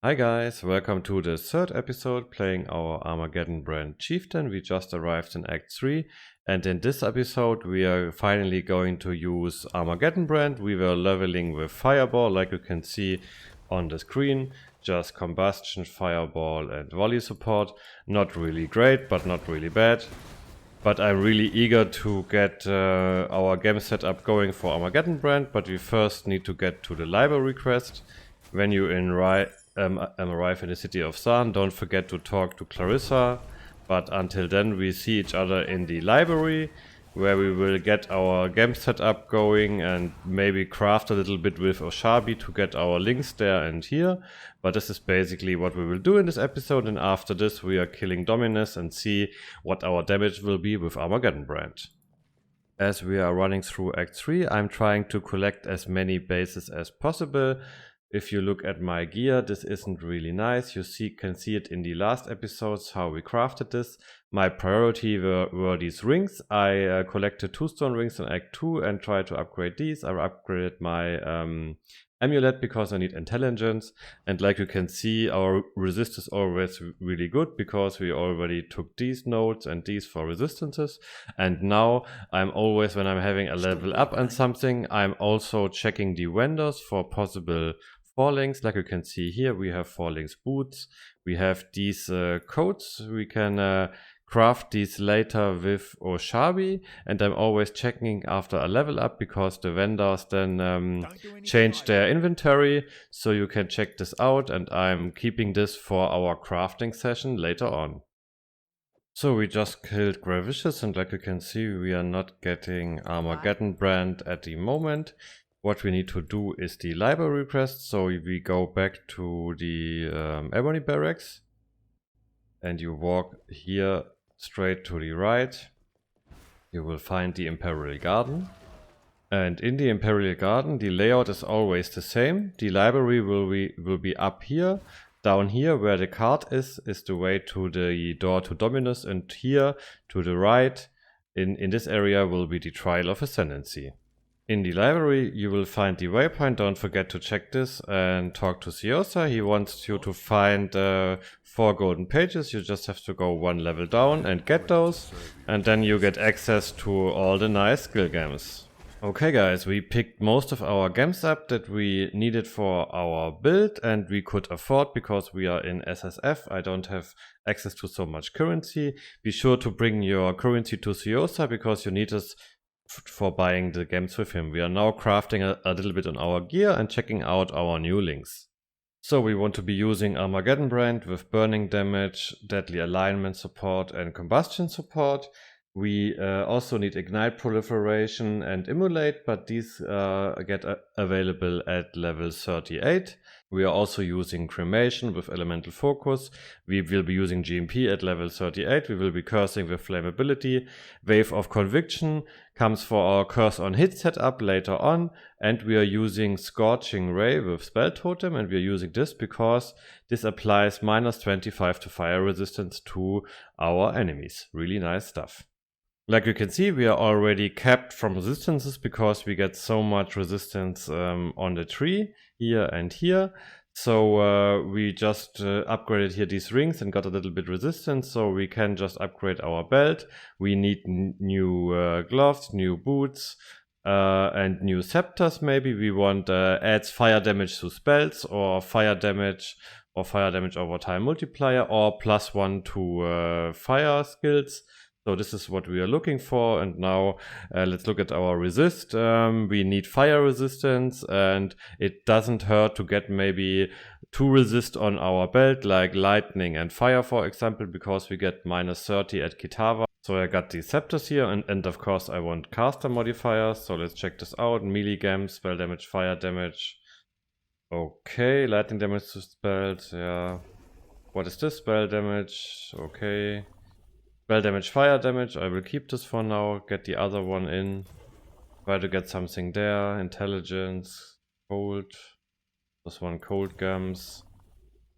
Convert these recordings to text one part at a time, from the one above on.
Hi guys, welcome to the third episode playing our Armageddon Brand Chieftain. We just arrived in Act 3 and in this episode we are finally going to use Armageddon Brand. We were leveling with Fireball like you can see on the screen. Just combustion, fireball and volley support. Not really great but not really bad. But I'm really eager to get our game setup going for Armageddon Brand, but we first need to get to the library quest. When you arrive in the city of San, don't forget to talk to Clarissa. But until then, we see each other in the library, where we will get our game setup going and maybe craft a little bit with Oshabi to get our links there and here. But this is basically what we will do in this episode, and after this we are killing Dominus and see what our damage will be with Armageddon Brand. As we are running through Act 3, I'm trying to collect as many bases as possible. If you look at my gear, this isn't really nice. You can see it in the last episodes how we crafted this. My priority were these rings. I collected 2 stone rings in Act 2 and tried to upgrade these. I upgraded my amulet because I need intelligence. And like you can see, our resist is always really good because we already took these nodes and these for resistances. And now I'm always, when I'm having a level up and something, I'm also checking the vendors for possible Forlings. Like you can see here, we have Forlings boots. We have these coats. We can craft these later with Oshabi, and I'm always checking after a level up because the vendors then change their inventory, so you can check this out, and I'm keeping this for our crafting session later on. So we just killed Gravicious, and like you can see, we are not getting Armageddon Brand at the moment. What we need to do is the library quest, so we go back to the Ebony Barracks and you walk here straight to the right. You will find the Imperial Garden, and in the Imperial Garden the layout is always the same. The library will be up here. Down here where the card is the way to the door to Dominus, and here to the right in this area will be the Trial of Ascendancy. In the library you will find the waypoint. Don't forget to check this and talk to Siosa. He wants you to find 4 golden pages. You just have to go 1 level down and get those, and then you get access to all the nice skill gems. Okay guys, we picked most of our gems up that we needed for our build and we could afford because we are in SSF. I don't have access to so much currency. Be sure to bring your currency to Siosa because you need this for buying the gems with him. We are now crafting a little bit on our gear and checking out our new links. So we want to be using Armageddon Brand with burning damage, deadly alignment support and combustion support. We also need ignite proliferation and immolate, but these get available at level 38. We are also using cremation with elemental focus. We will be using GMP at level 38. We will be cursing with flammability. Wave of conviction comes for our curse on hit setup later on, and we are using scorching ray with spell totem, and we are using this because this applies -25 to fire resistance to our enemies. Really nice stuff. Like you can see, we are already capped from resistances because we get so much resistance on the tree here and here. So we just upgraded here these rings and got a little bit resistance, so we can just upgrade our belt. We need new gloves, new boots, and new scepters maybe. We want adds fire damage to spells, or fire damage over time multiplier, or +1 to fire skills. So this is what we are looking for, and now let's look at our resist. We need fire resistance, and it doesn't hurt to get maybe 2 resist on our belt, like lightning and fire for example, because we get -30 at Kitava. So I got these scepters here, and of course I want caster modifiers, so let's check this out. Melee gems, spell damage, fire damage. Okay, lightning damage to spells, yeah. What is this? Spell damage, okay. Spell damage, fire damage, I will keep this for now, get the other one in. Try to get something there, intelligence, cold. This one, cold gems.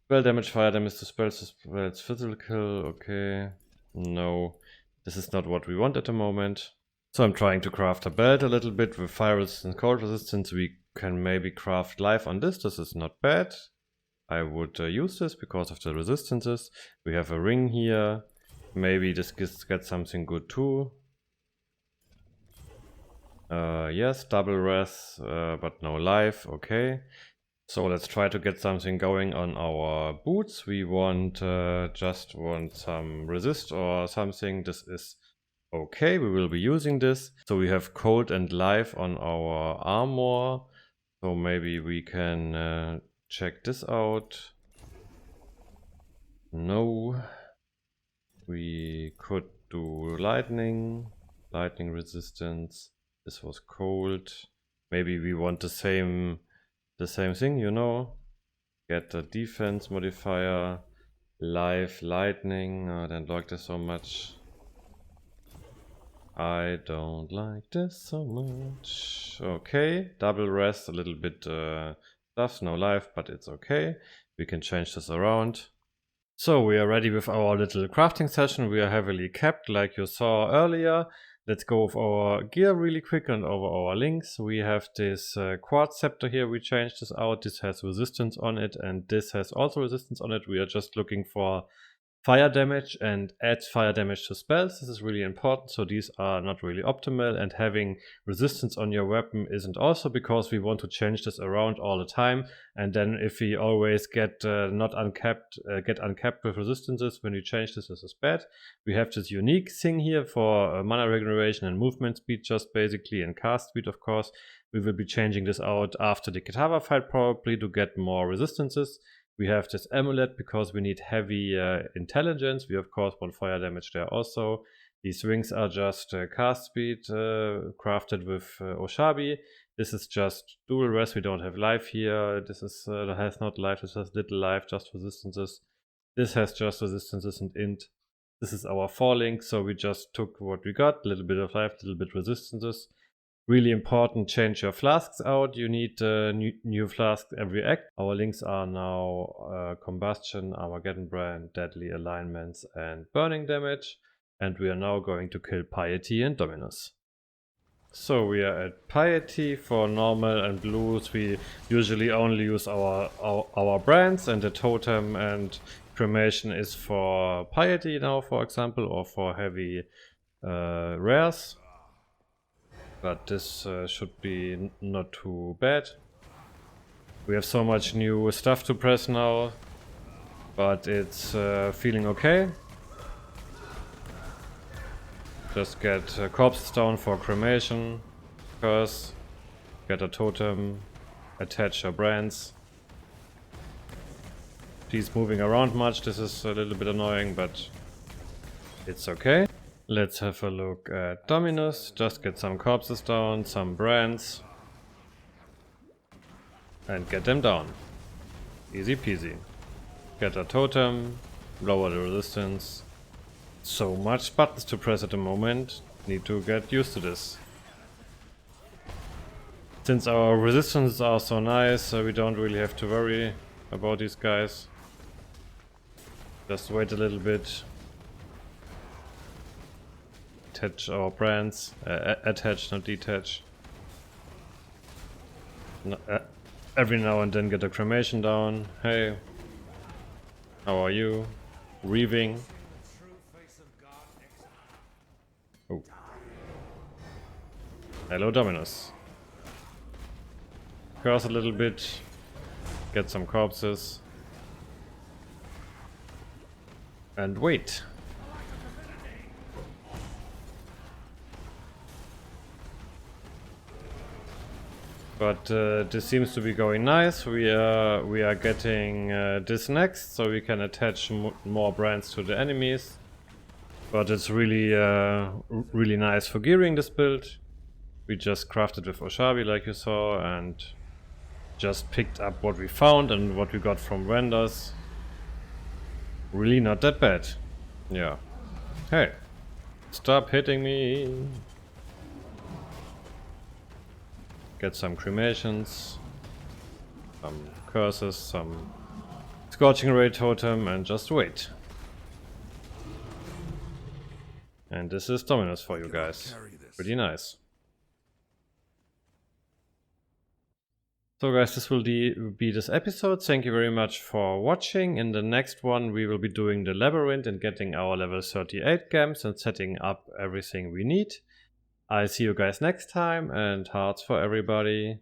Spell damage, fire damage to spells, physical, okay. No, this is not what we want at the moment. So I'm trying to craft a belt a little bit with fire resistance, cold resistance. We can maybe craft life on this, this is not bad. I would use this because of the resistances. We have a ring here. Maybe this gets something good too. Yes, double res, but no life. Okay. So let's try to get something going on our boots. We just want some resist or something. This is okay. We will be using this. So we have cold and life on our armor. So maybe we can check this out. No. We could do lightning resistance. This was cold. Maybe we want the same thing, you know. Get the defense modifier, life, lightning. I don't like this so much. I don't like this so much. Okay, double rest, a little bit stuff, no life, but it's okay. We can change this around. So we are ready with our little crafting session. We are heavily capped like you saw earlier. Let's go with our gear really quick and over our links. We have this quartz scepter here. We changed this out. This has resistance on it and this has also resistance on it. We are just looking for fire damage and adds fire damage to spells. This is really important, so these are not really optimal, and having resistance on your weapon isn't also, because we want to change this around all the time, and then if we always get uncapped with resistances when you change this is bad. We have this unique thing here for mana regeneration and movement speed, just basically, and cast speed of course. We will be changing this out after the Kitava fight probably to get more resistances. We have this amulet because we need heavy intelligence. We of course want fire damage there also. These rings are just cast speed crafted with Oshabi. This is just dual rest. We don't have life here. This is has not life. This has little life, just resistances. This has just resistances and int. This is our 4 link, so we just took what we got. A little bit of life, a little bit resistances. Really important, change your flasks out. You need new flasks every act. Our links are now Combustion, Armageddon Brand, Deadly Alignments and Burning Damage. And we are now going to kill Piety and Dominus. So we are at Piety. For normal and blues we usually only use our brands, and the totem and cremation is for Piety now, for example, or for heavy rares. But this should be not too bad. We have so much new stuff to press now, but it's feeling okay. Just get corpses down for cremation, curse, get a totem, attach your brands. He's moving around much, this is a little bit annoying, but it's okay. Let's have a look at Dominus. Just get some corpses down, some brands, and get them down. Easy peasy. Get a totem, lower the resistance. So much buttons to press at the moment. Need to get used to this. Since our resistances are so nice, we don't really have to worry about these guys. Just wait a little bit. Attach our brands, attach, not detach. No, every now and then get a cremation down. Hey, how are you? Reaving. Oh. Hello, Dominus. Curse a little bit, get some corpses, and wait. But this seems to be going nice. We are getting this next, so we can attach more brands to the enemies. But it's really really nice for gearing this build. We just crafted with Oshabi like you saw, and just picked up what we found and what we got from vendors. Really not that bad. Yeah. Hey, stop hitting me. Get some cremations, some curses, some scorching ray totem, and just wait. And this is Dominus for you guys. Pretty nice. So guys, this will be this episode. Thank you very much for watching. In the next one, we will be doing the labyrinth and getting our level 38 gems and setting up everything we need. I'll see you guys next time, and hearts for everybody.